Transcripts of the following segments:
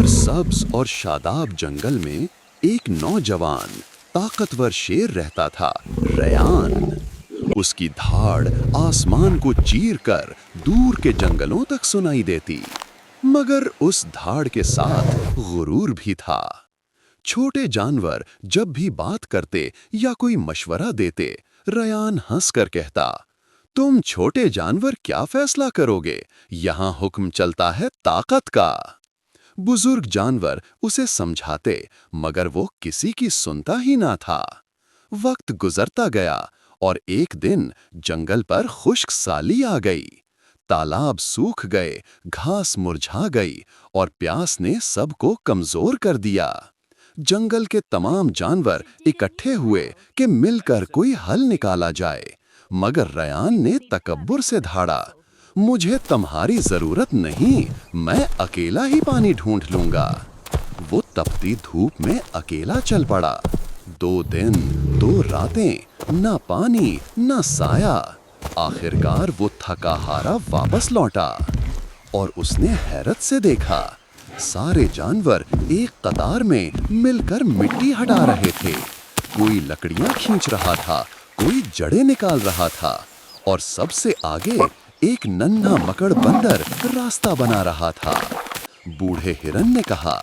सरसब्ज और शादाब जंगल में एक नौजवान ताकतवर शेर रहता था, रयान। उसकी धाड़ आसमान को चीरकर दूर के जंगलों तक सुनाई देती, मगर उस धाड़ के साथ गुरूर भी था। छोटे जानवर जब भी बात करते या कोई मशवरा देते, रयान हंसकर कहता, तुम छोटे जानवर क्या फैसला करोगे? यहाँ हुक्म चलता है ताकत का। बुजुर्ग जानवर उसे समझाते, मगर वो किसी की सुनता ही ना था। वक्त गुजरता गया और एक दिन जंगल पर खुश्क साली आ गई। तालाब सूख गए, घास मुरझा गई और प्यास ने सबको कमजोर कर दिया। जंगल के तमाम जानवर इकट्ठे हुए कि मिलकर कोई हल निकाला जाए, मगर रयान ने तकब्बुर से धाड़ा, मुझे तुम्हारी जरूरत नहीं, मैं अकेला ही पानी ढूंढ लूंगा। वो तपती धूप में अकेला चल पड़ा। 2 दिन 2 रातें, ना पानी ना साया। आखिरकार वो थका हारा वापस लौटा और उसने हैरत से देखा, सारे जानवर एक कतार में मिलकर मिट्टी हटा रहे थे। कोई लकड़ियां खींच रहा था, कोई जड़ें निकाल रहा था और सबसे आगे एक नन्हा मकड़ बंदर रास्ता बना रहा था। बूढ़े हिरन ने कहा,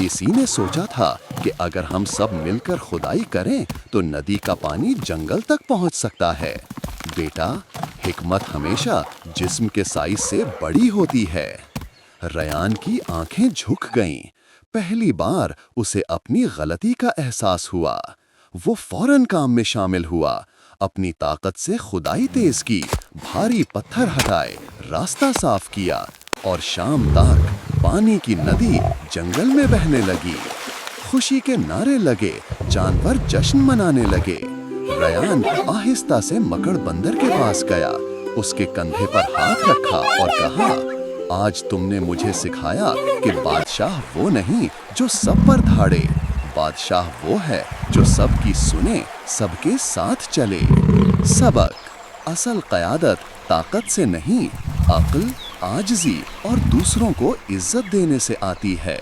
इसी ने सोचा था कि अगर हम सब मिलकर खुदाई करें तो नदी का पानी जंगल तक पहुंच सकता है। बेटा, हिकमत हमेशा जिस्म के साइज से बड़ी होती है। रयान की आंखें झुक गईं। पहली बार उसे अपनी गलती का एहसास हुआ। वो फौरन काम में शामिल हुआ, अपनी ताकत से खुदाई तेज की, भारी पत्थर हटाए, रास्ता साफ किया और शाम तक पानी की नदी जंगल में बहने लगी। खुशी के नारे लगे, जानवर जश्न मनाने लगे। रयान आहिस्ता से मकड़ बंदर के पास गया, उसके कंधे पर हाथ रखा और कहा, आज तुमने मुझे सिखाया कि बादशाह वो नहीं जो सब पर धाड़े, बादशाह वो है जो सबकी सुने, सबके साथ चले। सबक, असल क़यादत ताकत से नहीं, अक्ल, आजिज़ी और दूसरों को इज्जत देने से आती है।